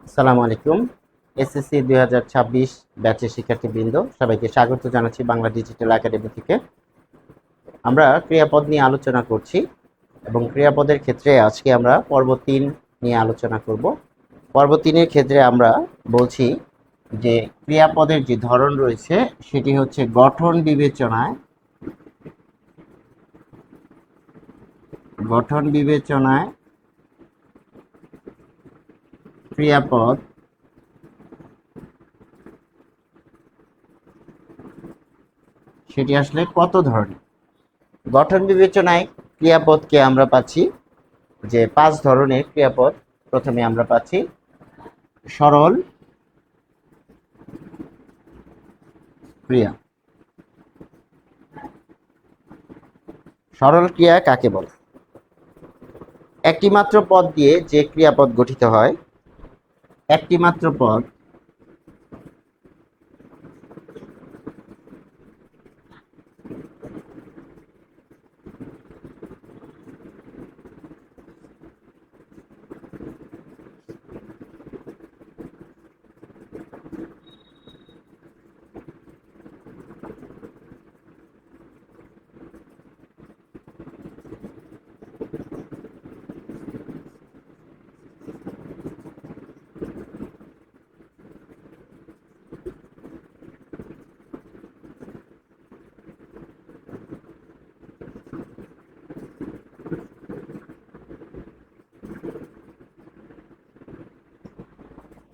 আসসালামু আলাইকুম। এসএসসি 2026 ব্যাচের শিক্ষার্থীবৃন্দ সবাইকে স্বাগত জানাচ্ছি বাংলা ডিজিটাল একাডেমি থেকে। আমরা ক্রিয়াপদ নিয়ে আলোচনা করছি এবং ক্রিয়াপদের ক্ষেত্রে আজকে আমরা পর্ব 3 নিয়ে আলোচনা করব। পর্ব 3-এর ক্ষেত্রে আমরা বলছি যে ক্রিয়াপদের যে ধরন রয়েছে সেটি হচ্ছে গঠন বিবেচনায় ক্রিয়াপদ সেটি আসলে কত ধরনের। গঠন বিবেচনায় ক্রিয়াপদকে আমরা পাচ্ছি যে 5 ধরনের ক্রিয়াপদ। প্রথমে আমরা পাচ্ছি সরল ক্রিয়া। সরল ক্রিয়া কাকে বলে? একটি মাত্র পদ দিয়ে যে ক্রিয়াপদ গঠিত হয়, একটি মাত্র পদ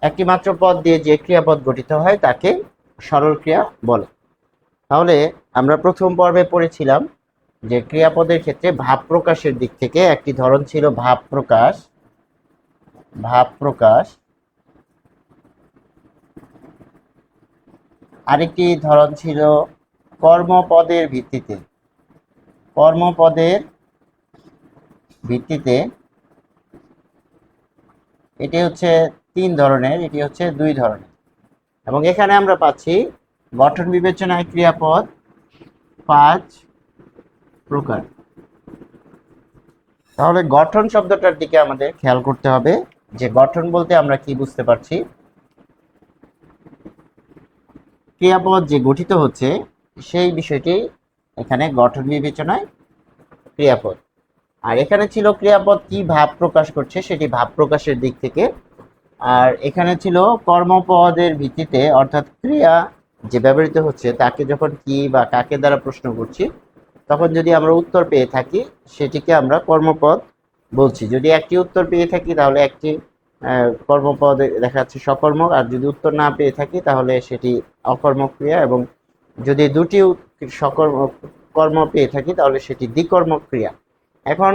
একটি মাত্র পদ দিয়ে যে ক্রিয়াপদ গঠিত হয় তাকে সরল ক্রিয়া বলে। তাহলে আমরা প্রথম পর্বে পড়েছিলাম যে ক্রিয়াপদের ক্ষেত্রে ভাব প্রকাশের দিক থেকে একটি ধরন ছিল ভাব প্রকাশ। আরেকটি ধরন ছিল কর্মপদের ভিত্তিতে। এটি হচ্ছে 3 ধরনের, এটি হচ্ছে 2 ধরনের। এবং এখানে আমরা পাচ্ছি গঠন বিবেচনায় ক্রিয়াপদ 5 প্রকার। তাহলে গঠন শব্দটার দিকে আমাদের খেয়াল করতে হবে যে গঠন বলতে আমরা কি বুঝতে পারছি। ক্রিয়াপদ যে গঠিত হচ্ছে সেই বিষয়টি এখানে গঠন বিবেচনায় ক্রিয়াপদ। আর এখানে ছিল ক্রিয়াপদ কি ভাব প্রকাশ করছে সেটি ভাব প্রকাশের দিক থেকে। আর এখানে ছিল কর্মপদের ভিত্তিতে, অর্থাৎ ক্রিয়া যে ব্যবহৃত হচ্ছে তাকে যখন কি বা কাকে দ্বারা প্রশ্ন করছি তখন যদি আমরা উত্তর পেয়ে থাকি সেটিকে আমরা কর্মপদ বলছি। যদি একটি উত্তর পেয়ে থাকি তাহলে একটি কর্মপদ দেখা যাচ্ছে সকর্মক, আর যদি উত্তর না পেয়ে থাকি তাহলে সেটি অকর্মক ক্রিয়া, এবং যদি দুটি কর্ম পেয়ে থাকি তাহলে সেটি দ্বিকর্মক ক্রিয়া। এখন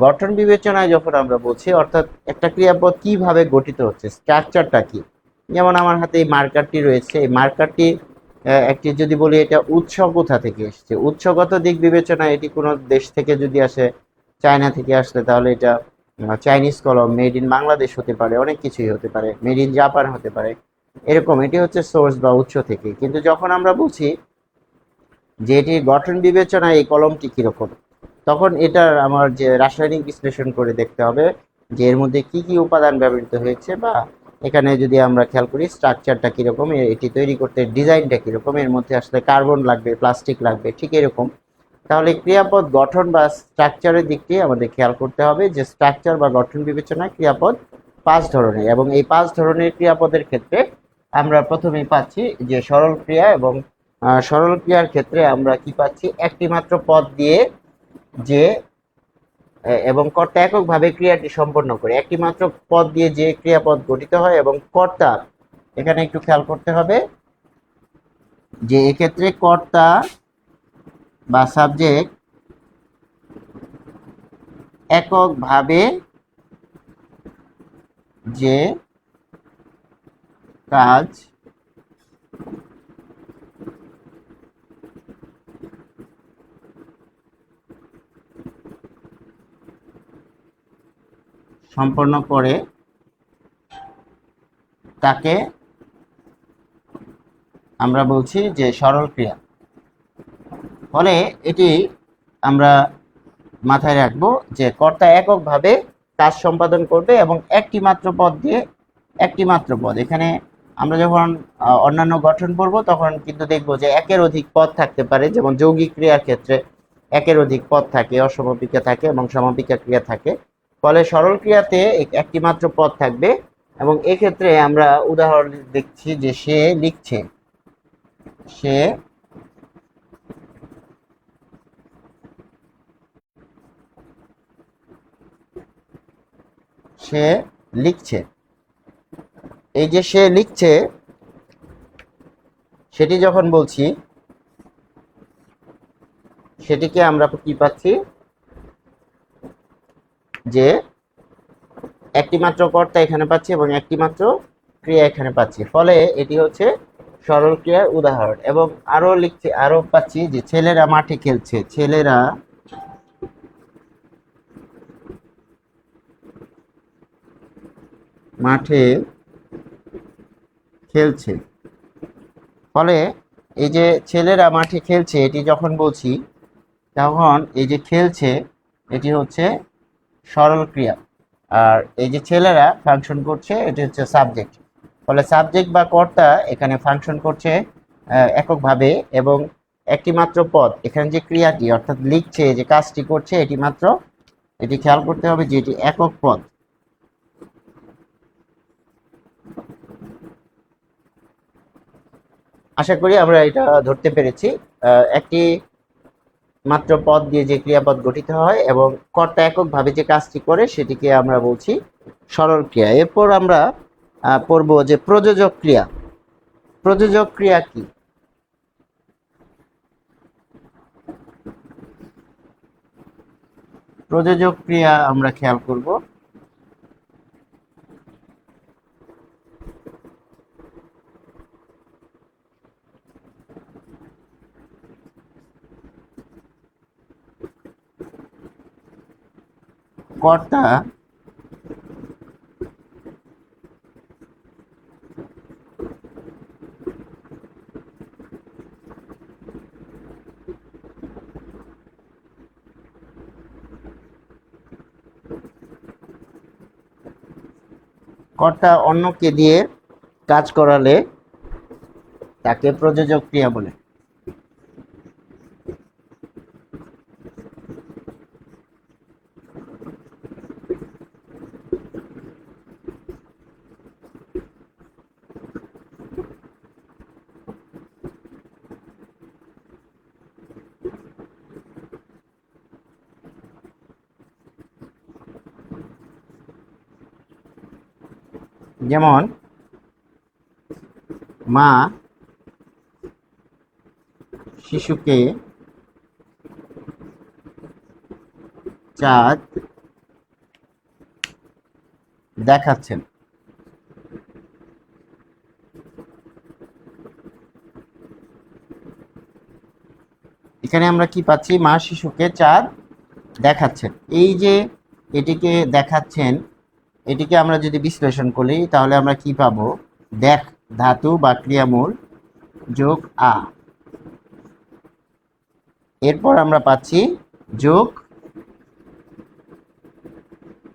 গঠন বিবেচনায় যখন আমরা বলছি, অর্থাৎ একটা ক্রিয়াপদ কিভাবে গঠিত হচ্ছে, স্ট্রাকচারটা কি। যেমন আমার হাতে এই মার্কারটি রয়েছে, এই মার্কারটি একটি যদি বলি এটা উৎস কোথা থেকে এসেছে, উৎসগত দিক বিবেচনায় এটি কোনো দেশ থেকে যদি আসে, চায়না থেকে আসলে তাহলে এটা চাইনিজ কলম, মেড ইন বাংলাদেশ হতে পারে, অনেক কিছুই হতে পারে, মেড ইন জাপান হতে পারে, এরকম এটি হচ্ছে সোর্স বা উৎস থেকে। কিন্তু যখন আমরা বলছি যে এটির গঠন বিবেচনায় এই কলমটি কিরকম, তখন এটার আমার যে রাসায়নিক বিশ্লেষণ করে দেখতে হবে যে এর মধ্যে কি কি উপাদান ব্যবহৃত হয়েছে, বা এখানে যদি আমরা খেয়াল করি স্ট্রাকচারটা কিরকম, এটি তৈরি করতে ডিজাইনটা কিরকম, এর মধ্যে আসলে কার্বন লাগবে, প্লাস্টিক লাগবে, ঠিক এরকম। তাহলে ক্রিয়াপদ গঠন বা স্ট্রাকচারের দিকটি আমাদের খেয়াল করতে হবে যে স্ট্রাকচার বা গঠন বিবেচনায় ক্রিয়াপদ 5 ধরনের, এবং এই 5 ধরনের ক্রিয়াপদের ক্ষেত্রে আমরা প্রথমেই পাচ্ছি যে সরল ক্রিয়া। এবং সরল ক্রিয়ার ক্ষেত্রে আমরা কি পাচ্ছি, একটি মাত্র পদ দিয়ে যে এবং কর্তা এককভাবে ক্রিয়াটি সম্পন্ন করে, একটি মাত্র পদ দিয়ে যে ক্রিয়াপদ গঠিত হয়, এবং কর্তা এখানে একটু খেয়াল করতে হবে যে এক্ষেত্রে কর্তা বা সাবজেক্ট এককভাবে যে কাজ সম্পন্ন করে তাকে আমরা বলছি যে সরল ক্রিয়া। ফলে এটি আমরা মাথায় রাখবো যে কর্তা এককভাবে কাজ সম্পাদন করবে এবং একটি মাত্র পদ দিয়ে একটি মাত্র পদ। এখানে আমরা যখন অন্যান্য গঠন পড়ব তখন কিন্তু দেখব যে একের অধিক পদ থাকতে পারে, যেমন যৌগিক ক্রিয়ার ক্ষেত্রে একের অধিক পদ থাকে, অসমাপিকা থাকে এবং সমাপিকা ক্রিয়া থাকে। ফলে সরল ক্রিয়াতে একটি মাত্র পদ থাকবে এবং এক্ষেত্রে আমরা উদাহরণ দেখছি যে সে লিখছে, সে সে লিখছে। এই যে সে লিখছে সেটি যখন বলছি, সেটিকে আমরা কি পাচ্ছি যে একটি মাত্র কর্তা এখানে পাচ্ছি এবং একটি মাত্র ক্রিয়া এখানে পাচ্ছি। ফলে এটি হচ্ছে সরল ক্রিয়ার উদাহরণ। এবং আরো লিখছি, আরো পাচ্ছি যে ছেলেরা মাঠে খেলছে, ছেলেরা মাঠে খেলছে। ফলে এই যে ছেলেরা মাঠে খেলছে এটি যখন বলছি তখন এই যে খেলছে এটি হচ্ছে সরল ক্রিয়া, আর এই যে ছেলেরা ফাংশন করছে এটি হচ্ছে সাবজেক্ট। ফলে সাবজেক্ট বা কর্তা এখানে ফাংশন করছে এককভাবে এবং একটি মাত্র পদ। এখানে যে ক্রিয়াটি অর্থাৎ লিখছে, যে কাজটি করছে, এটি মাত্র, এটি খেয়াল করতে হবে যে এটি একক পদ। আশা করি আমরা এটা ধরতে পেরেছি। একটি মাত্র পদ দিয়ে যে ক্রিয়াপদ গঠিত হয় এবং কর্তা এককভাবে যে কাজটি করে সেটিকে আমরা বলছি সরল ক্রিয়া। এরপর আমরা পড়ব যে প্রযোজক ক্রিয়া। প্রযোজক ক্রিয়া কি? প্রযোজক ক্রিয়া আমরা খেয়াল করব। কর্তা কর্তা অন্যকে দিয়ে কাজ করালে তাকে প্রযোজক ক্রিয়া বলে। যেমন মা শিশুকে চাঁদ দেখাচ্ছেন। এখানে আমরা কি পাচ্ছি? মা শিশুকে চাঁদ দেখাচ্ছেন। এই যে এটিকে দেখাচ্ছেন, এটিকে আমরা যদি বিশ্লেষণ করি তাহলে আমরা কি পাবো? দেখ ধাতু বা ক্রিয়ামূল যোগ আ। এরপর আমরা পাচ্ছি যোগ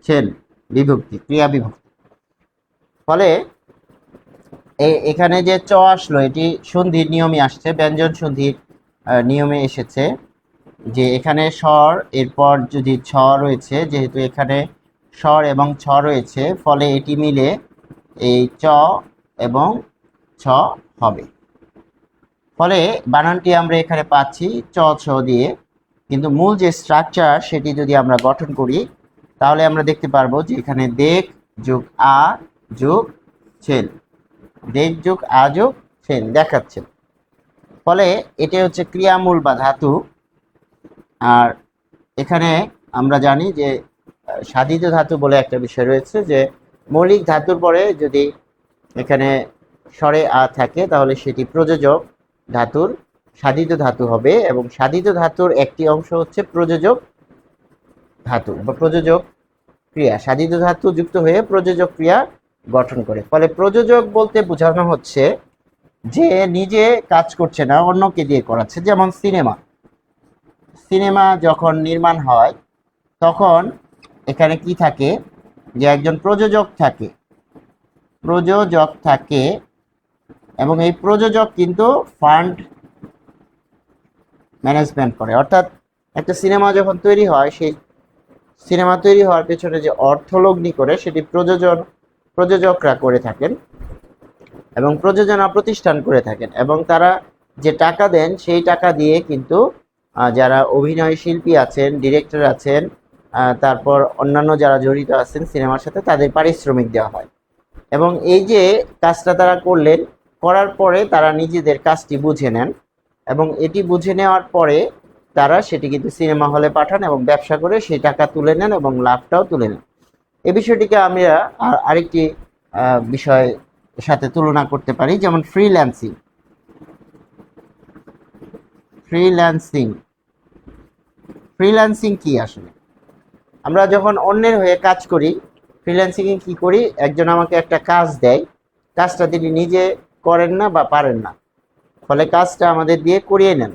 ছেন বিভক্তি, ক্রিয়া বিভক্তি। ফলে এখানে যে চ আসলো এটি সন্ধির নিয়মে আসছে, ব্যঞ্জন সন্ধির নিয়মে এসেছে। যে এখানে স্বর, এরপর যদি ছ রয়েছে, যেহেতু এখানে স্বর এবং ছ রয়েছে, ফলে এটি মিলে এই চ এবং ছ হবে। ফলে বানানটি আমরা এখানে পাচ্ছি চ ছ দিয়ে, কিন্তু মূল যে স্ট্রাকচার সেটি যদি আমরা গঠন করি তাহলে আমরা দেখতে পারবো যে এখানে দেখ যোগ আ যোগ ছেন, দেখ যোগ আ যোগ ছেন, দেখাচ্ছেন। ফলে এটি হচ্ছে ক্রিয়ামূল বা ধাতু। আর এখানে আমরা জানি যে সাধিত ধাতু বলে একটা বিষয় রয়েছে, যে মৌলিক ধাতুর পরে যদি এখানে স্বরে আ থাকে তাহলে সেটি প্রযোজক ধাতুর সাধিত ধাতু হবে, এবং সাধিত ধাতুর একটি অংশ হচ্ছে প্রযোজক ধাতু বা প্রযোজক ক্রিয়া। সাধিত ধাতু যুক্ত হয়ে প্রযোজক ক্রিয়া গঠন করে। ফলে প্রযোজক বলতে বোঝানো হচ্ছে যে নিজে কাজ করছে না, অন্যকে দিয়ে করাচ্ছে। যেমন সিনেমা যখন নির্মাণ হয় তখন এখানে কি থাকে? যে একজন প্রযোজক থাকে, প্রযোজক থাকে এবং এই প্রযোজক কিন্তু ফান্ড ম্যানেজমেন্ট করে। অর্থাৎ একটা সিনেমা যখন তৈরি হয়, সেই সিনেমা তৈরি হওয়ার পেছনে যে অর্থলগ্নি করে সেটি প্রযোজকরা করে থাকেন এবং প্রযোজনা প্রতিষ্ঠান করে থাকেন, এবং তারা যে টাকা দেন সেই টাকা দিয়ে কিন্তু যারা অভিনয় শিল্পী আছেন, ডিরেক্টর আছেন, তারপর অন্যান্য যারা জড়িত আছেন সিনেমার সাথে, তাদের পারিশ্রমিক দেওয়া হয়। এবং এই যে কাজটা তারা করলেন, করার পরে তারা নিজেদের কাজটি বুঝে নেন এবং এটি বুঝে নেওয়ার পরে তারা সেটি কিন্তু সিনেমা হলে পাঠান এবং ব্যবসা করে সেই টাকা তুলে নেন এবং লাভটাও তুলে নেন। এই বিষয়টিকে আমরা আরেকটি বিষয় সাথে তুলনা করতে পারি, যেমন ফ্রিল্যান্সিং। ফ্রিল্যান্সিং কি আসলে? আমরা যখন অন্যের হয়ে কাজ করি, ফ্রিল্যান্সিংয়ে কি করি, একজন আমাকে একটা কাজ দেয়, কাজটা তিনি নিজে করেন না বা পারেন না, ফলে কাজটা আমাদের দিয়ে করিয়ে নেন,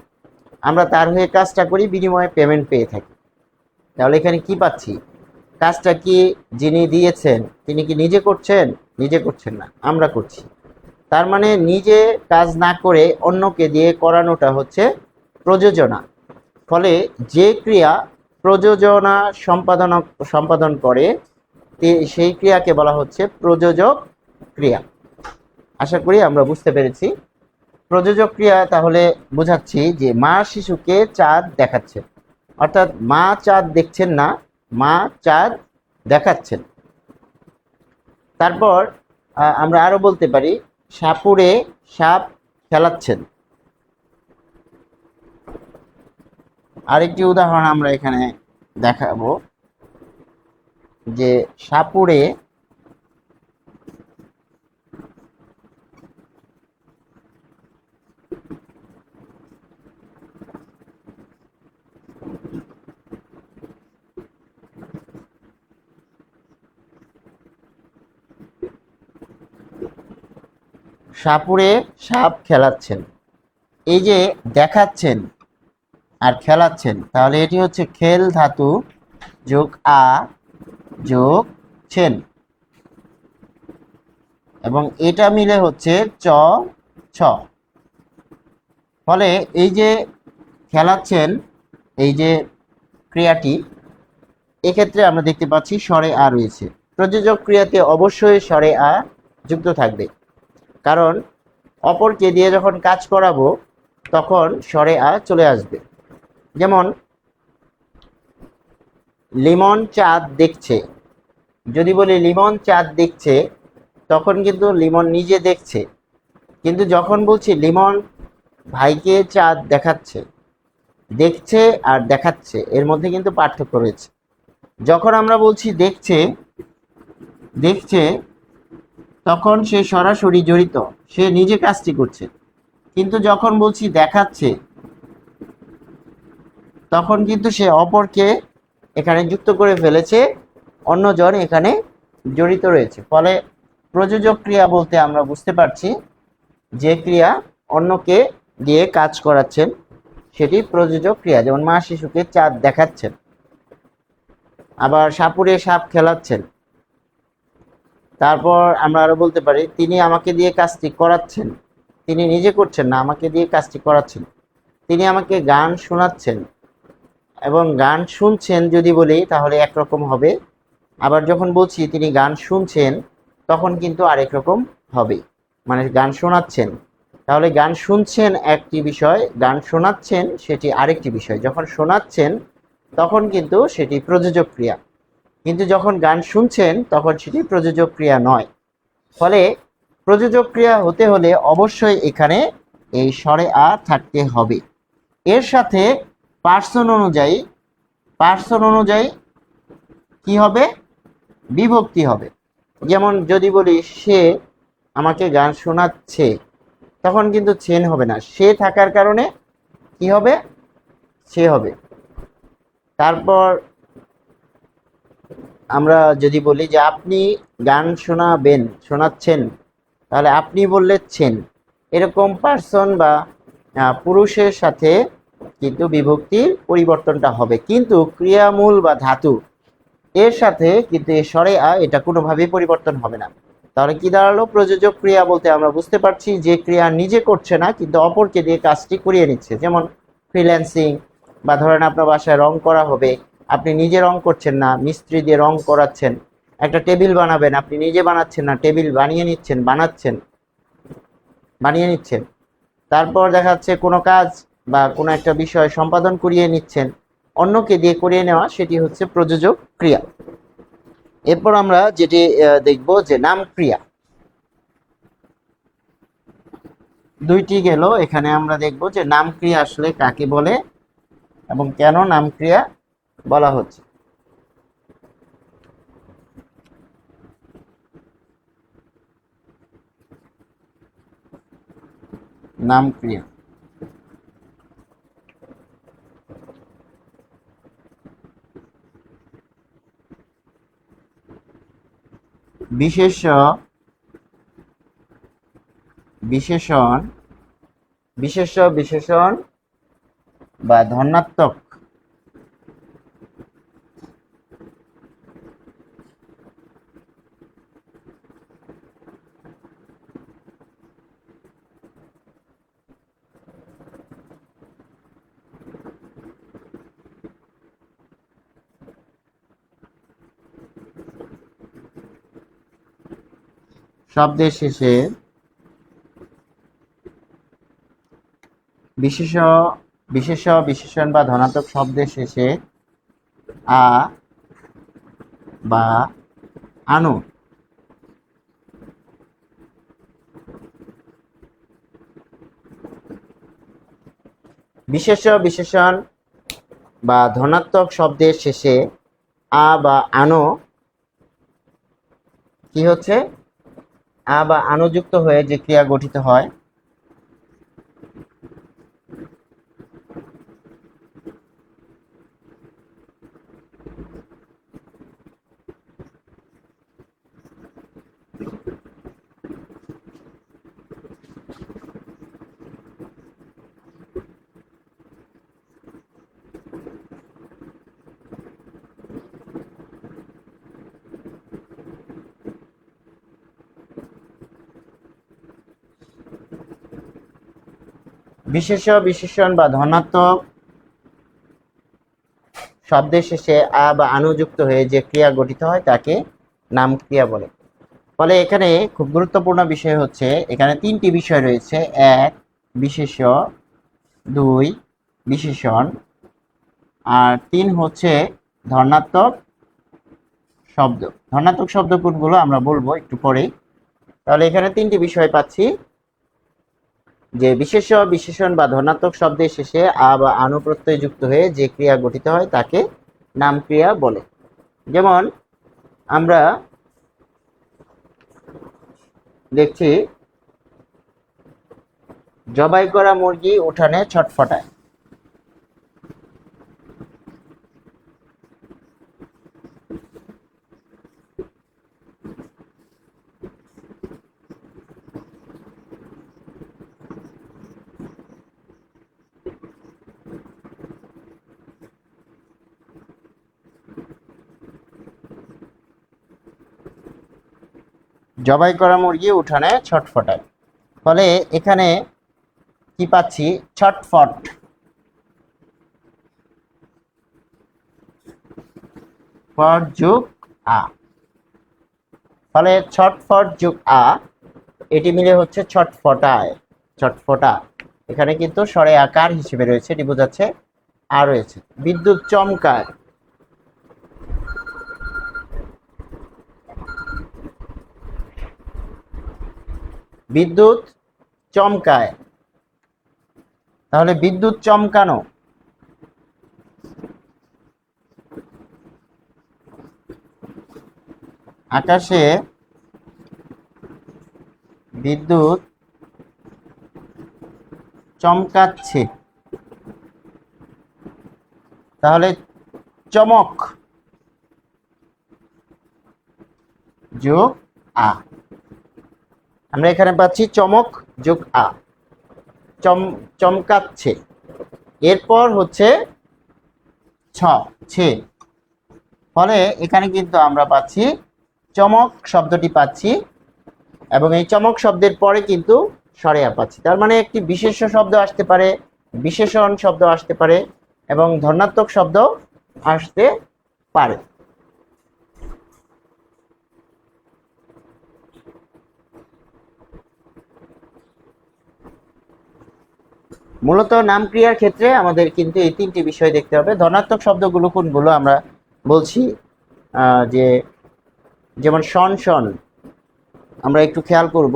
আমরা তার হয়ে কাজটা করি, বিনিময়ে পেমেন্ট পেয়ে থাকি। তাহলে এখানে কি পাচ্ছি? কাজটা কি যিনি দিয়েছেন তিনি কি নিজে করছেন? নিজে করছেন না, আমরা করছি। তার মানে নিজে কাজ না করে অন্যকে দিয়ে করানোটা হচ্ছে প্রযোজনা। ফলে যে ক্রিয়া প্রযোজনা সম্পাদন করে সেই ক্রিয়াকে বলা হচ্ছে প্রযোজক ক্রিয়া। আশা করি আমরা বুঝতে পেরেছি। প্রযোজক ক্রিয়া তাহলে বোঝাচ্ছি যে মা শিশুকে চাঁদ দেখাচ্ছে, অর্থাৎ মা চাঁদ দেখছেন না, মা চাঁদ দেখাচ্ছেন। তারপর আমরা আরো বলতে পারি সাপুড়ে সাপ খেলাচ্ছেন। আরেকটি উদাহরণ আমরা এখানে দেখাবো যে সাপুড়ে সাপুড়ে সাপ খেলাচ্ছেন। এই যে দেখাচ্ছেন আর খেলাচ্ছেন, তাহলে এটি হচ্ছে খেল ধাতু যোগ আ যোগ ছেন, এবং এটা মিলে হচ্ছে চ ছ। ফলে এই যে খেলাচ্ছেন, এই যে ক্রিয়াটি, এক্ষেত্রে আমরা দেখতে পাচ্ছি স্বরে আ রয়েছে। প্রযোজক ক্রিয়াতে অবশ্যই স্বরে আ যুক্ত থাকবে, কারণ অপরকে দিয়ে যখন কাজ করাবো তখন স্বরে আ চলে আসবে। যেমন লিমন চাঁদ দেখছে, যদি বলি লিমন চাঁদ দেখছে, তখন কিন্তু লিমন নিজে দেখছে, কিন্তু যখন বলছি লিমন ভাইকে চাঁদ দেখাচ্ছে, দেখছে আর দেখাচ্ছে এর মধ্যে কিন্তু পার্থক্য রয়েছে। যখন আমরা বলছি দেখছে তখন সে সরাসরি জড়িত, সে নিজে কাজটি করছে, কিন্তু যখন বলছি দেখাচ্ছে তখন কিন্তু সে অপরকে এখানে যুক্ত করে ফেলেছে, অন্যজন এখানে জড়িত রয়েছে। ফলে প্রযোজক ক্রিয়া বলতে আমরা বুঝতে পারছি যে ক্রিয়া অন্যকে দিয়ে কাজ করাচ্ছেন সেটি প্রযোজক ক্রিয়া। যেমন মা শিশুকে চাঁদ দেখাচ্ছেন, আবার সাপুড়ে সাপ খেলাচ্ছেন। তারপর আমরা আরো বলতে পারি তিনি আমাকে দিয়ে কাজটি করাচ্ছেন, তিনি নিজে করছেন না, আমাকে দিয়ে কাজটি করাচ্ছেন। তিনি আমাকে গান শোনাচ্ছেন, এবং গান শুনছেন যদি বলি তাহলে একরকম হবে, আবার যখন বলছি তিনি গান শুনছেন তখন কিন্তু আরেক রকম হবে, মানে গান শোনাচ্ছেন। তাহলে গান শুনছেন একটি বিষয়, গান শোনাচ্ছেন সেটি আরেকটি বিষয়। যখন শোনাচ্ছেন তখন কিন্তু সেটি প্রযোজক ক্রিয়া, কিন্তু যখন গান শুনছেন তখন সেটি প্রযোজক ক্রিয়া নয়। ফলে প্রযোজক ক্রিয়া হতে হলে অবশ্যই এখানে এই স্বরে আ থাকতে হবে। এর সাথে পার্সন অনুযায়ী কি হবে? বিভক্তি হবে। যেমন যদি বলি সে আমাকে গান শোনাচ্ছে, তখন কিন্তু ছেন হবে না, সে থাকার কারণে কি হবে? সে হবে। তারপর আমরা যদি বলি যে আপনি গান শোনাচ্ছেন, তাহলে আপনি বললে ছেন। এরকম পার্সন বা পুরুষের সাথে কিন্তু বিভক্তির পরিবর্তনটা হবে, কিন্তু ক্রিয়ামূল বা ধাতু এর সাথে কিন্তু এ স্বরে আ এটা কোনোভাবেই পরিবর্তন হবে না। তাহলে কি দাঁড়ালো? প্রযোজক ক্রিয়া বলতে আমরা বুঝতে পারছি যে ক্রিয়া নিজে করছে না কিন্তু অপরকে দিয়ে কাজটি করিয়ে নিচ্ছে। যেমন ফ্রিল্যান্সিং, বা ধরেন আপনার বাসায় রং করা হবে, আপনি নিজে রং করছেন না, মিস্ত্রি দিয়ে রং করাচ্ছেন। একটা টেবিল বানাবেন, আপনি নিজে বানাচ্ছেন না, টেবিল বানিয়ে নিচ্ছেন। তারপর দেখা যাচ্ছে কোনো কাজ বা কোনো একটা বিষয় সম্পাদন করিয়ে নিচ্ছেন, অন্যকে দিয়ে করিয়ে নেওয়া, সেটি হচ্ছে প্রযোজক ক্রিয়া। এরপর আমরা যেটি দেখব যে নাম ক্রিয়া। দুইটি গেল, এখানে আমরা দেখব যে নাম ক্রিয়া আসলে কাকে বলে এবং কেন নাম ক্রিয়া বলা হচ্ছে। নাম ক্রিয়া বিশেষণ বা ধনাত্মক শব্দের শেষে বিশেষণ বা ধনাত্মক শব্দের শেষে আ বা আনু বিশেষণ বা ধনাত্মক শব্দের শেষে আ বা আনো কি হচ্ছে? আ বা আনুযুক্ত হয়ে যে ক্রিয়া গঠিত হয় বিশেষণ বা ধনাত্মক শব্দের শেষে আ বা আনুযুক্ত হয়ে যে ক্রিয়া গঠিত হয় তাকে নাম ক্রিয়া বলে। ফলে এখানে খুব গুরুত্বপূর্ণ বিষয় হচ্ছে, এখানে তিনটি বিষয় রয়েছে। এক, বিশেষ্য; দুই, বিশেষণ; আর তিন হচ্ছে ধনাত্মক শব্দ। ধনাত্মক শব্দ কোনগুলো আমরা বলবো একটু পরেই। তাহলে এখানে তিনটি বিষয় পাচ্ছি, যে বিশেষণ বা ধনাত্মক শব্দের শেষে আ বা আনু প্রত্যয় যুক্ত হয়ে যে ক্রিয়া গঠিত হয় তাকে নাম ক্রিয়া বলে। যেমন আমরা দেখছি, জবাই করা মুরগি উঠানে ছটফটায়। জবাই করা মুরগি উঠানে ছটফটায়। ফলে এখানে কি পাচ্ছি? ছটফট, ফট যোগ আ। ফলে ছটফট যোগ আ, এটি মিলে হচ্ছে ছটফটায়, ছটফটা। এখানে কিন্তু স্বরে আকার হিসেবে রয়েছে, এটি বোঝাচ্ছে আ রয়েছে। বিদ্যুৎ চমকায়, বিদ্যুৎ চমকায়। তাহলে বিদ্যুৎ চমকানো, আকাশে বিদ্যুৎ চমকাচ্ছে। তাহলে চমক যোগ আ, আমরা এখানে পাচ্ছি চমক যোগ আ, চমকাচ্ছে। এরপর হচ্ছে ছে। ফলে এখানে কিন্তু আমরা পাচ্ছি চমক শব্দটি পাচ্ছি এবং এই চমক শব্দের পরে কিন্তু সরেয়া পাচ্ছি। তার মানে একটি বিশেষ্য শব্দ আসতে পারে, বিশেষণ শব্দ আসতে পারে এবং ধনাত্মক শব্দ আসতে পারে। মূলত নাম ক্রিয়ার ক্ষেত্রে আমাদের কিন্তু এই তিনটি বিষয় দেখতে হবে। ধনাত্মক শব্দগুলো কোনগুলো আমরা বলছি, যে যেমন শন শন, আমরা একটু খেয়াল করব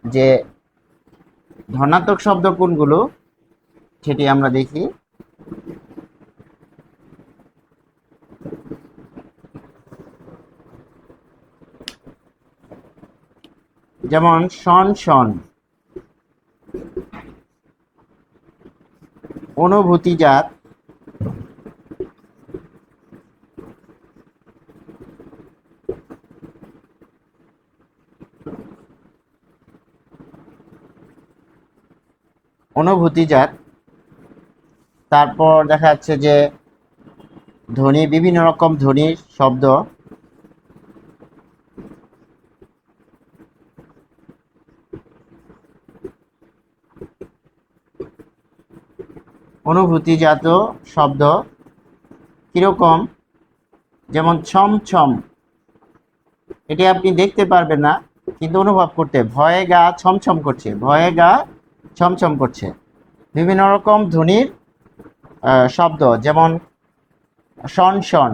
যে ধনাত্মক শব্দ কোনগুলো সেটি আমরা দেখি। যেমন শন শন, অনুভূতিজাত, অনুভূতিজাত। তারপর দেখা যাচ্ছে যে ধ্বনি, বিভিন্ন রকম ধ্বনির শব্দ, অনুভূতিজাত শব্দ কিরকম, যেমন ছম ছম, এটি আপনি দেখতে পারবেন না কিন্তু অনুভব করতে, ভয়ে গা ছমছম করছে, ভয়ে গা ছমছম করছে। বিভিন্ন রকম ধ্বনির শব্দ, যেমন শন শন,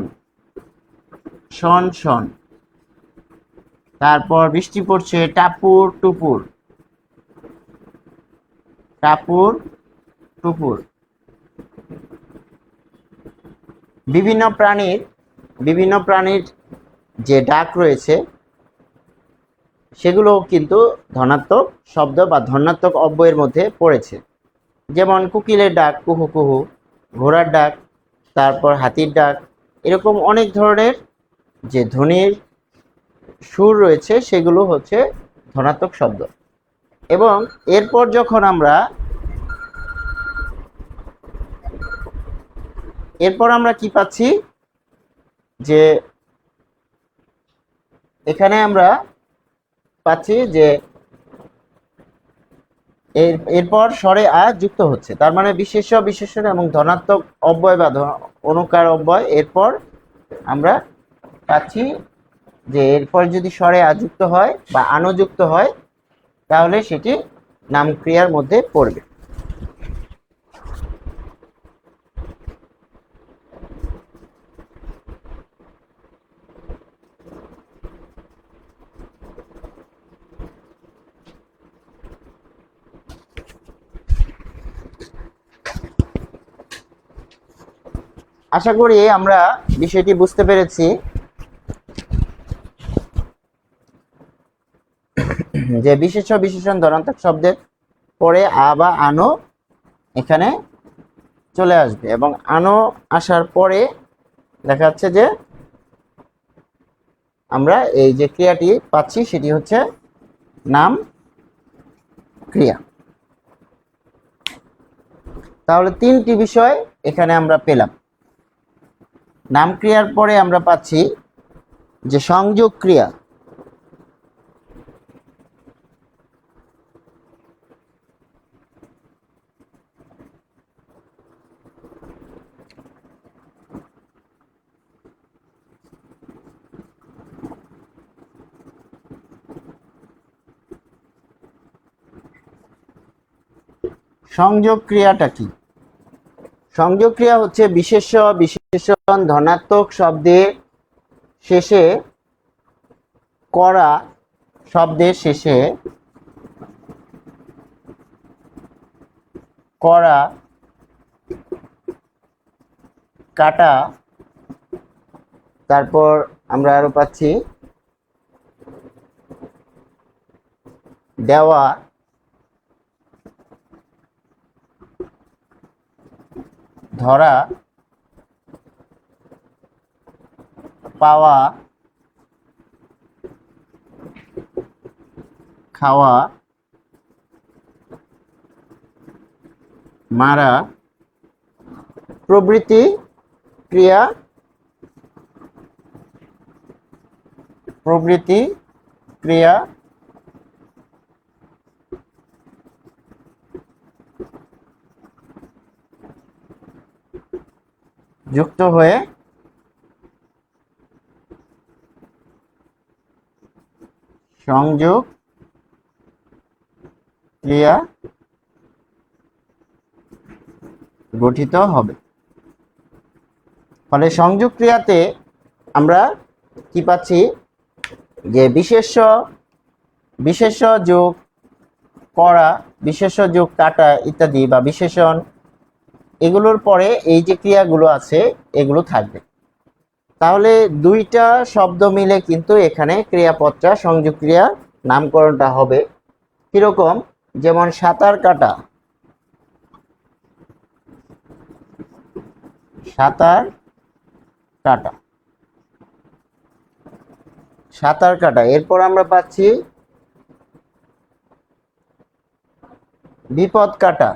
শন শন। তারপর বৃষ্টি পড়ছে, টাপুর টুপুর, টাপুর টুপুর। বিভিন্ন প্রাণীর যে ডাক রয়েছে সেগুলো কিন্তু ধনাত্মক শব্দ বা ধনাত্মক অব্যয়ের মধ্যে পড়েছে। যেমন কোকিলের ডাক কুহু কুহু, ঘোড়ার ডাক, তারপর হাতির ডাক, এরকম অনেক ধরনের যে ধ্বনির সুর রয়েছে সেগুলো হচ্ছে ধনাত্মক শব্দ। এবং এরপর যখন আমরা কি পাচ্ছি, যে এখানে আমরা পাচ্ছি যে এরপর স্বরে আ যুক্ত হচ্ছে, তার মানে বিশেষ্য, বিশেষণ এবং ধনাত্মক অব্যয় বা অনুকার অব্যয়। এরপর আমরা পাচ্ছি যে এরপর যদি স্বরে আ যুক্ত হয় বা আনযুক্ত হয় তাহলে সেটি নাম ক্রিয়ার মধ্যে পড়বে। আশা করি আমরা বিষয়টি বুঝতে পেরেছি যে বিশেষ্য, বিশেষণ, ধনাত্মক শব্দের পরে আ বা আনো এখানে চলে আসবে এবং আনো আসার পরে দেখা যাচ্ছে যে আমরা এই যে ক্রিয়াটি পাচ্ছি সেটি হচ্ছে নাম ক্রিয়া। তাহলে তিনটি বিষয় এখানে আমরা পেলাম। নাম ক্রিয়ার পরে আমরা পাচ্ছি যে সংযোগ ক্রিয়া, সংযোগ ক্রিয়াটা কি? সংযোগ ক্রিয়া হচ্ছে বিশেষ্য, বিশেষণ, ধনাত্মক শব্দের শেষে করা, শব্দের শেষে করা, কাটা, তারপর আমরা আরো পাচ্ছি দেওয়া, ধরা, পাওয়া, খাওয়া, মারা প্রভৃতি ক্রিয়া, যুক্ত হয়ে সংযোগ ক্রিয়া গঠিত হবে। ফলে সংযোগ ক্রিয়াতে আমরা কি পাচ্ছি যে বিশেষ্য যোগ করা, বিশেষ্য যোগ কাটা ইত্যাদি বা বিশেষণ, এগুলোর পরে এই যে ক্রিয়াগুলো আছে এগুলো থাকবে। তাহলে দুইটা শব্দ মিলে কিন্তু এখানে ক্রিয়াপদটা সংযোগ ক্রিয়া নামকরণটা হবে। কিরকম? যেমন সাঁতার কাটা, সাঁতার কাটা, সাঁতার কাটা। এরপর আমরা পাচ্ছি বিপদ কাটা,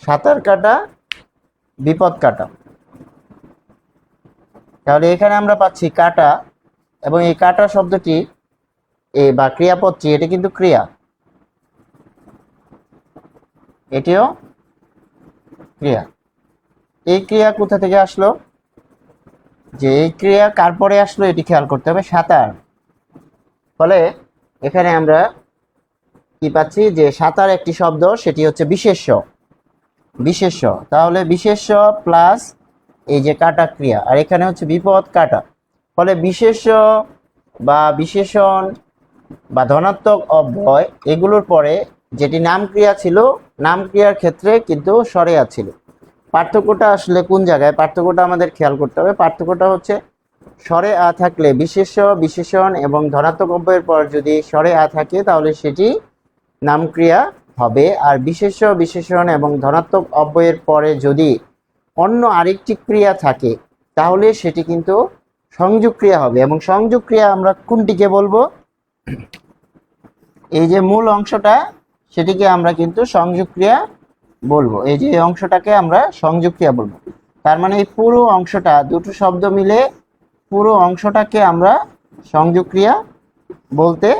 সাঁতার কাটা, বিপদ কাটা। তাহলে এখানে আমরা পাচ্ছি কাটা, এবং এই কাটা শব্দটি বা ক্রিয়াপদটি এটা কিন্তু ক্রিয়া, এটিও ক্রিয়া। এই ক্রিয়া কোথা থেকে আসলো? যে এই ক্রিয়া কার পরে আসলো এটি খেয়াল করতে হবে, সাঁতার। ফলে এখানে আমরা কি পাচ্ছি যে সাঁতার একটি শব্দ, সেটি হচ্ছে বিশেষ্য। তাহলে বিশেষ্য প্লাস এই যে কাটা ক্রিয়া, আর এখানে হচ্ছে বিপদ কাটা। ফলে বিশেষ্য বা বিশেষণ বা ধনাত্মক অব্যয় এগুলোর পরে যেটি নাম ক্রিয়া ছিল, নাম ক্রিয়ার ক্ষেত্রে কিন্তু সরেয়া ছিল। পার্থক্যটা আসলে কোন জায়গায়? পার্থক্যটা আমাদের খেয়াল করতে হবে। পার্থক্যটা হচ্ছে স্বরে আ থাকলে বিশেষ্য, বিশেষণ এবং ধনাত্মক অব্যয়ের পর যদি স্বরে আ থাকে তাহলে সেটি নাম ক্রিয়া হবে। আর বিশেষ্য, বিশেষণ এবং ধনাত্মক অব্যয়ের পরে যদি অন্য আরেকটি ক্রিয়া থাকে তাহলে সেটি কিন্তু সংযোগ ক্রিয়া হবে। এবং সংযোগ ক্রিয়া আমরা কোনটিকে বলবো? এই যে মূল অংশটা, সেটিকে আমরা কিন্তু সংযোগ ক্রিয়া বলবো। এই যে অংশটাকে আমরা সংযোগ ক্রিয়া বলবো। তার মানে এই পুরো অংশটা, দুটো শব্দ মিলে পুরো অংশটাকে আমরা সংযোগ ক্রিয়া বলতে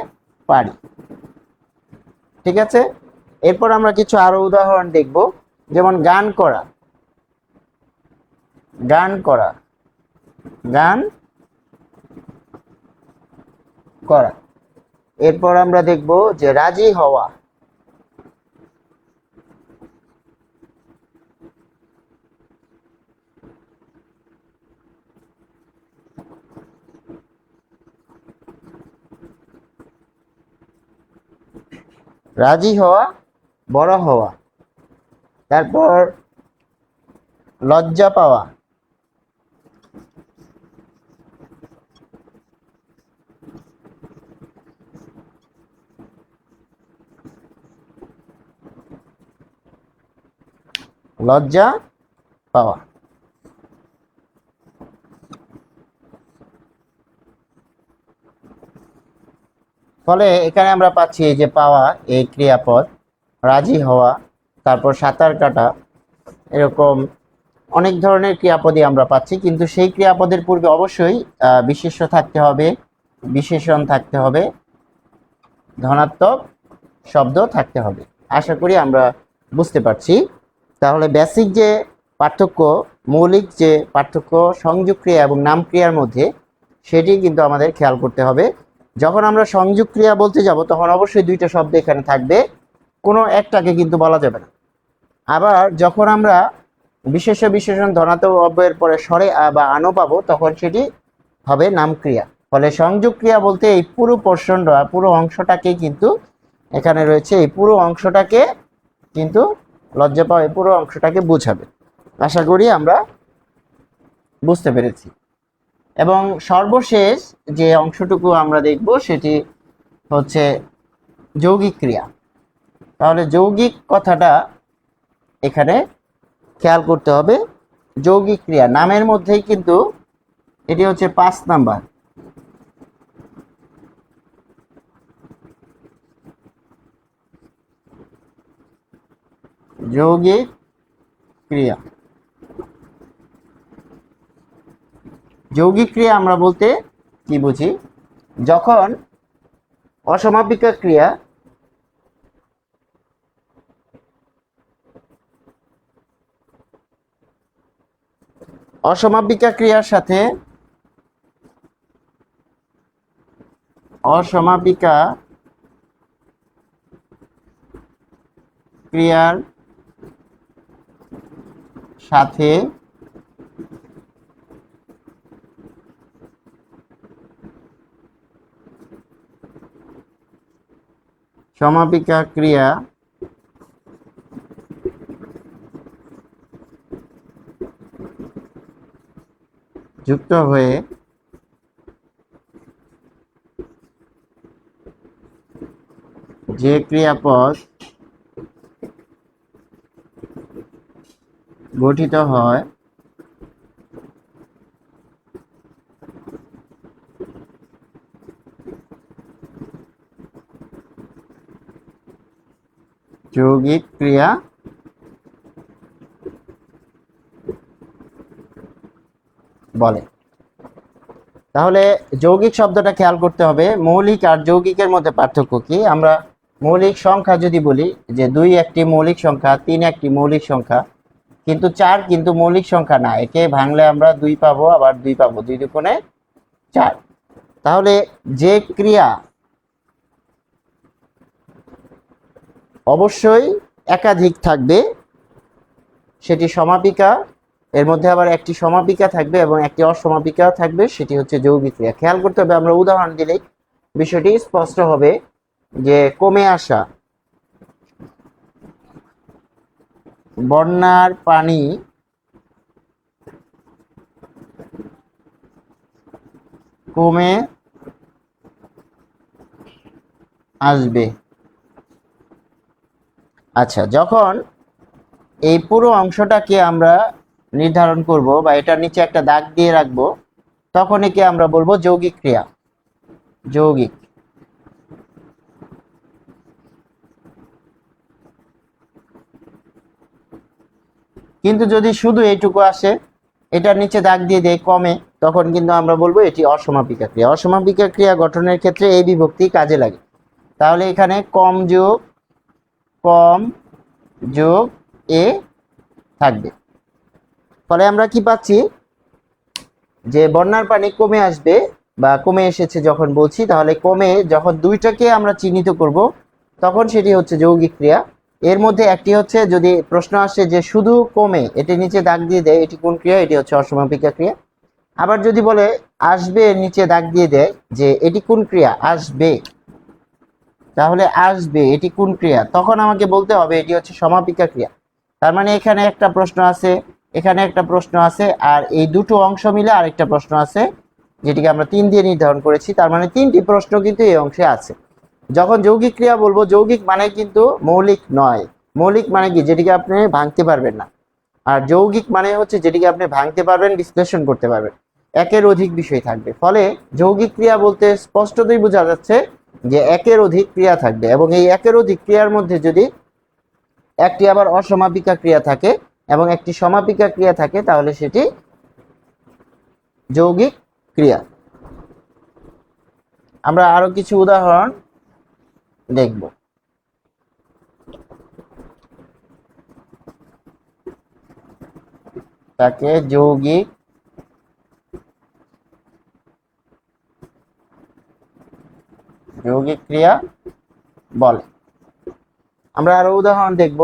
পারি। ঠিক আছে? এরপর আমরা কিছু আরো উদাহরণ দেখব। যেমন গান করা, গান করা, গান করা। এরপর আমরা দেখব যে রাজি হওয়া, রাজি হওয়া, বড় হওয়া। তারপর লজ্জা পাওয়া, লজ্জা পাওয়া। ফলে এখানে আমরা পাচ্ছি এই যে পাওয়া, এই ক্রিয়াপদ, রাজি হওয়া, তারপর সাঁতার কাটা, এরকম অনেক ধরনের ক্রিয়াপদই আমরা পাচ্ছি। কিন্তু সেই ক্রিয়াপদের পূর্বে অবশ্যই বিশেষ্য থাকতে হবে, বিশেষণ থাকতে হবে, ধনাত্মক শব্দ থাকতে হবে। আশা করি আমরা বুঝতে পারছি। তাহলে বেসিক যে পার্থক্য, মৌলিক যে পার্থক্য সংযোগ ক্রিয়া এবং নাম ক্রিয়ার মধ্যে, সেটি কিন্তু আমাদের খেয়াল করতে হবে। যখন আমরা সংযোগ ক্রিয়া বলতে যাব তখন অবশ্যই দুইটা শব্দ এখানে থাকবে, কোনো একটাকে কিন্তু বলা যাবে না। আবার যখন আমরা বিশেষ্য, বিশেষণ, ধনাত্মক অব্যয়ের পরে স্বরে আ বা আনো পাবো তখন সেটি হবে নাম ক্রিয়া। ফলে সংযোগ ক্রিয়া বলতে এই পুরো পোর্শনটা, পুরো অংশটাকে কিন্তু এখানে রয়েছে, এই পুরো অংশটাকে কিন্তু লজ্জা পাওয়া, এই পুরো অংশটাকে বোঝাবে। আশা করি আমরা বুঝতে পেরেছি। এবং সর্বশেষ যে অংশটুকু আমরা দেখব সেটি হচ্ছে যৌগিক ক্রিয়া। তাহলে যৌগিক কথাটা এখানে খেয়াল করতে হবে। যৌগিক ক্রিয়া নামের মধ্যেই কিন্তু এটি হচ্ছে 5 নাম্বার। যৌগিক ক্রিয়া, যৌগিক ক্রিয়া আমরা বলতে কি বুঝি? যখন অসমাপিকা ক্রিয়া অসমাপিকা ক্রিয়ার সাথে অসমাপিকা ক্রিয়ার সাথে সমাপিকা ক্রিয়া যুক্ত হয়ে যে ক্রিয়াপদ গঠিত হয় যৌগিক ক্রিয়া বলে। তাহলে যৌগিক শব্দটা খেয়াল করতে হবে, মৌলিক আর যৌগিকের মধ্যে পার্থক্য কি। আমরা মৌলিক সংখ্যা যদি বলি যে 2 একটি মৌলিক সংখ্যা, 3 একটি মৌলিক সংখ্যা, কিন্তু 4 কিন্তু মৌলিক সংখ্যা না। একে ভাঙলে আমরা 2 পাবো, আবার 2 পাবো, 2 দুগুণে 4। তাহলে যে ক্রিয়া অবশ্যই একাধিক থাকবে সেটি সমাপিকা, এর মধ্যে আবার একটি সমাপিকা থাকবে এবং একটি অসমাপিকা থাকবে, সেটি হচ্ছে যৌগিক ক্রিয়া। খেয়াল করতে হবে, আমরা উদাহরণ দিলেই বিষয়টি স্পষ্ট হবে। যে কমে আসা বন্যার পানি কমে আসবে। আচ্ছা, যখন এই পুরো অংশটাকে আমরা নির্ধারণ করব বা এটার নিচে একটা দাগ দিয়ে রাখবো, তখন একে আমরা বলবো যৌগিক ক্রিয়া। যৌগিক। কিন্তু যদি শুধু এইটুকু আসে, এটার নিচে দাগ দিয়ে দেয় কমে, তখন কিন্তু আমরা বলবো এটি অসমাপিকা ক্রিয়া। অসমাপিকা ক্রিয়া গঠনের ক্ষেত্রে এই বিভক্তি কাজে লাগে। তাহলে এখানে কম যোগ এ থাকবে। ফলে আমরা কি পাচ্ছি, যে বন্যার পানি কমে আসবে বা কমে এসেছে যখন বলছি, তাহলে কমে যখন দুইটাকে আমরা চিহ্নিত করব তখন সেটি হচ্ছে যৌগিক ক্রিয়া। এর মধ্যে একটি হচ্ছে, যদি প্রশ্ন আসে যে শুধু কমে, এটি নিচে দাগ দিয়ে দেয়, এটি কোন ক্রিয়া, এটি হচ্ছে অসমাপিকা ক্রিয়া। আবার যদি বলে আসবে, নিচে দাগ দিয়ে দেয় যে এটি কোন ক্রিয়া, আসবে, তাহলে আসবে এটি কোন ক্রিয়া, তখন আমাকে বলতে হবে এটি হচ্ছে সমাপিকা ক্রিয়া। তার মানে এখানে একটা প্রশ্ন আছে, এখানে একটা প্রশ্ন আছে, আর এই দুটো অংশ মিলে আরেকটা প্রশ্ন আছে, যেটিকে আমরা 3 দিয়ে নির্ধারণ করেছি। তার মানে 3টি প্রশ্ন কিন্তু এই অংশে আছে। যখন যৌগিক ক্রিয়া বলবো, যৌগিক মানে কিন্তু মৌলিক নয়। মৌলিক মানে কি, যেটিকে আপনি ভাঙতে পারবেন না। আর যৌগিক মানে হচ্ছে যেটিকে আপনি ভাঙতে পারবেন, বিশ্লেষণ করতে পারবেন, একের অধিক বিষয় থাকবে। ফলে যৌগিক ক্রিয়া বলতে স্পষ্টতই বোঝা যাচ্ছে যে একের অধিক ক্রিয়া থাকবে, এবং এই একের অধিক ক্রিয়ার মধ্যে যদি একটি আবার অসমাপিকা ক্রিয়া থাকে এবং একটি সমাপিকা ক্রিয়া থাকে, তাহলে সেটি যৌগিক ক্রিয়া। আমরা আরো কিছু উদাহরণ দেখব। তাকে যৌগিক ক্রিয়া বলে। আমরা আরো উদাহরণ দেখব।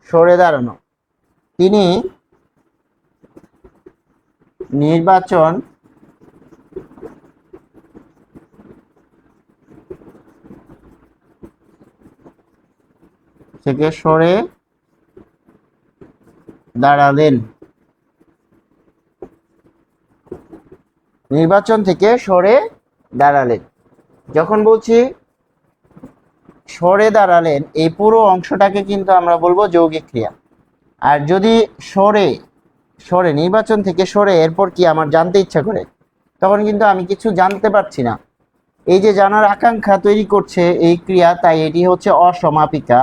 সরে দাঁড়ানো, তিনি নির্বাচন থেকে সরে দাঁড়ালেন। নির্বাচন থেকে সরে দাঁড়ালেন, যখন বলছি সরে দাঁড়ালেন, এই পুরো অংশটাকে কিন্তু আমরা বলবো যৌগিক ক্রিয়া। আর যদি সরে নির্বাচন থেকে সরে এরপর কি আমার জানতে ইচ্ছা করে, তখন কিন্তু আমি কিছু জানতে পারছি না। এই যে জানার আকাঙ্ক্ষা তৈরি করছে এই ক্রিয়া, তাই এটি হচ্ছে অসমাপিকা।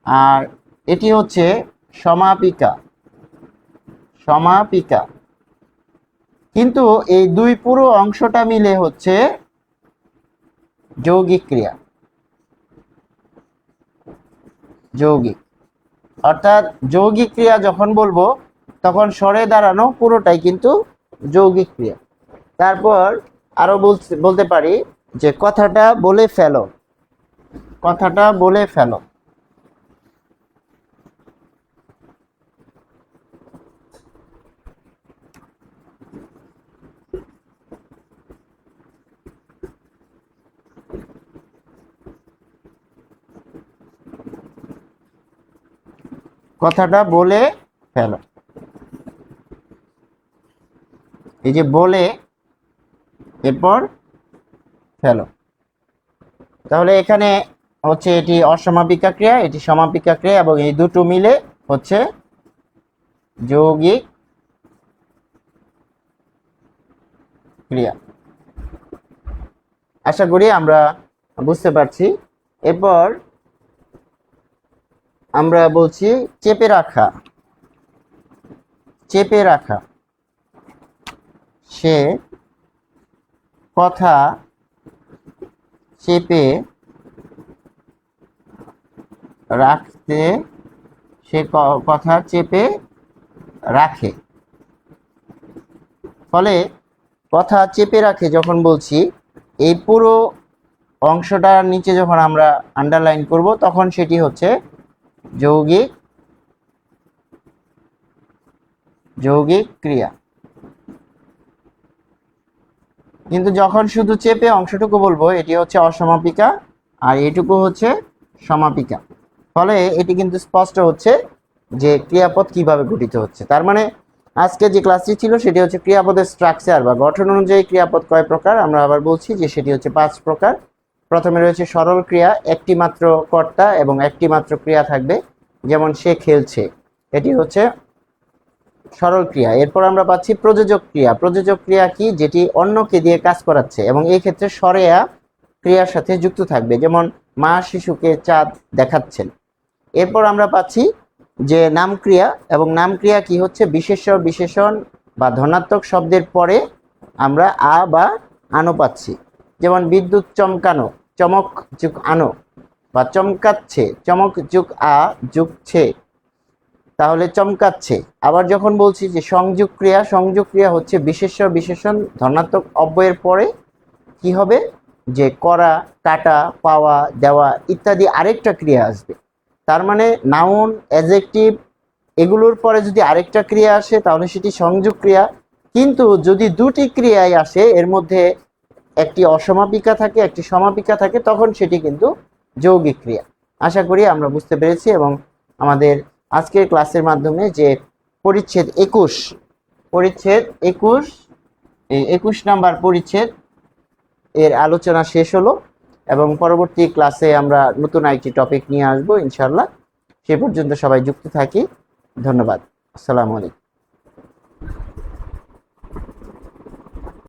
আর এটি হচ্ছে সমাপিকা। কিন্তু এই দুই পুরো অংশটা মিলে হচ্ছে যৌগিক ক্রিয়া। যৌগিক। অর্থাৎ যৌগিক ক্রিয়া যখন বলবো তখন স্বরে দাঁড়ানো পুরোটাই কিন্তু যৌগিক ক্রিয়া। তারপর আরো বলতে পারি যে কথাটা বলে ফেলো, কথাটা বলে ফেলো। কথাটা বলে ফেলো, এই যে বলে এরপর ফেলো। তাহলে এখানে হচ্ছে এটি অসমাপিকা ক্রিয়া, এটি সমাপিকা ক্রিয়া, এবং এই দুটো মিলে হচ্ছে যৌগিক ক্রিয়া। আশা করি আমরা বুঝতে পারছি। এরপর আমরা বলছি চেপে রাখা। চেপে রাখা, সে কথা চেপে রাখতে, সে কথা চেপে রাখে। ফলে কথা চেপে রাখে যখন বলছি, এই পুরো অংশটার নিচে যখন আমরা আন্ডারলাইন করব তখন সেটি হচ্ছে যৌগিক ক্রিয়া। কিন্তু যখন শুধু চেপে অংশটুকু বলবো এটি হচ্ছে অসমাপিকা, আর এটুকু হচ্ছে সমাপিকা। ফলে এটি কিন্তু স্পষ্ট হচ্ছে যে ক্রিয়াপদ কিভাবে গঠিত হচ্ছে। তার মানে আজকে যে ক্লাসটি ছিল সেটি হচ্ছে ক্রিয়াপদের স্ট্রাকচার বা গঠন অনুযায়ী ক্রিয়াপদ কয় প্রকার। আমরা আবার বলছি যে সেটি হচ্ছে 5 প্রকার। প্রথমে রয়েছে সরল ক্রিয়া, একটি মাত্র কর্তা এবং একটি মাত্র ক্রিয়া থাকবে, যেমন সে খেলছে, এটি হচ্ছে সরল ক্রিয়া। এরপর আমরা পাচ্ছি প্রযোজক ক্রিয়া। প্রযোজক ক্রিয়া কি? যেটি অন্যকে দিয়ে কাজ করাচ্ছে এবং এই ক্ষেত্রে সরেয়া ক্রিয়ার সাথে যুক্ত থাকবে, যেমন মা শিশুকে চাঁদ দেখাচ্ছেন। এরপর আমরা পাচ্ছি যে নাম ক্রিয়া, এবং নাম ক্রিয়া কি হচ্ছে? বিশেষ্য বিশেষণ বা ধনাত্মক শব্দের পরে আমরা আ বা আনো পাচ্ছি, যেমন বিদ্যুৎ চমকানো, চমক যুগ আনো, বা চমকাচ্ছে, চমক যুগ আ যুগ ছে, তাহলে চমকাচ্ছে। আবার যখন বলছি যে সংযোগ ক্রিয়া, সংযোগ ক্রিয়া হচ্ছে বিশেষ্য বিশেষণ ধনাত্মক অব্যয়ের পরে কি হবে? যে করা, কাটা, পাওয়া, দেওয়া ইত্যাদি আরেকটা ক্রিয়া আসবে। তার মানে নাউন, অ্যাডজেক্টিভ এগুলোর পরে যদি আরেকটা ক্রিয়া আসে তাহলে সেটি সংযোগ ক্রিয়া। কিন্তু যদি দুটি ক্রিয়ায় আসে, এর মধ্যে একটি অসমাপিকা থাকে একটি সমাপিকা থাকে, তখন সেটি কিন্তু যৌগিক ক্রিয়া। আশা করি আমরা বুঝতে পেরেছি এবং আমাদের আজকের ক্লাসের মাধ্যমে যে পরিচ্ছেদ 21 নাম্বার পরিচ্ছেদ এর আলোচনা শেষ হলো, এবং পরবর্তী ক্লাসে আমরা নতুন একটি টপিক নিয়ে আসবো ইনশাআল্লাহ। সে পর্যন্ত সবাই যুক্ত থাকি। ধন্যবাদ। আসসালামু আলাইকুম।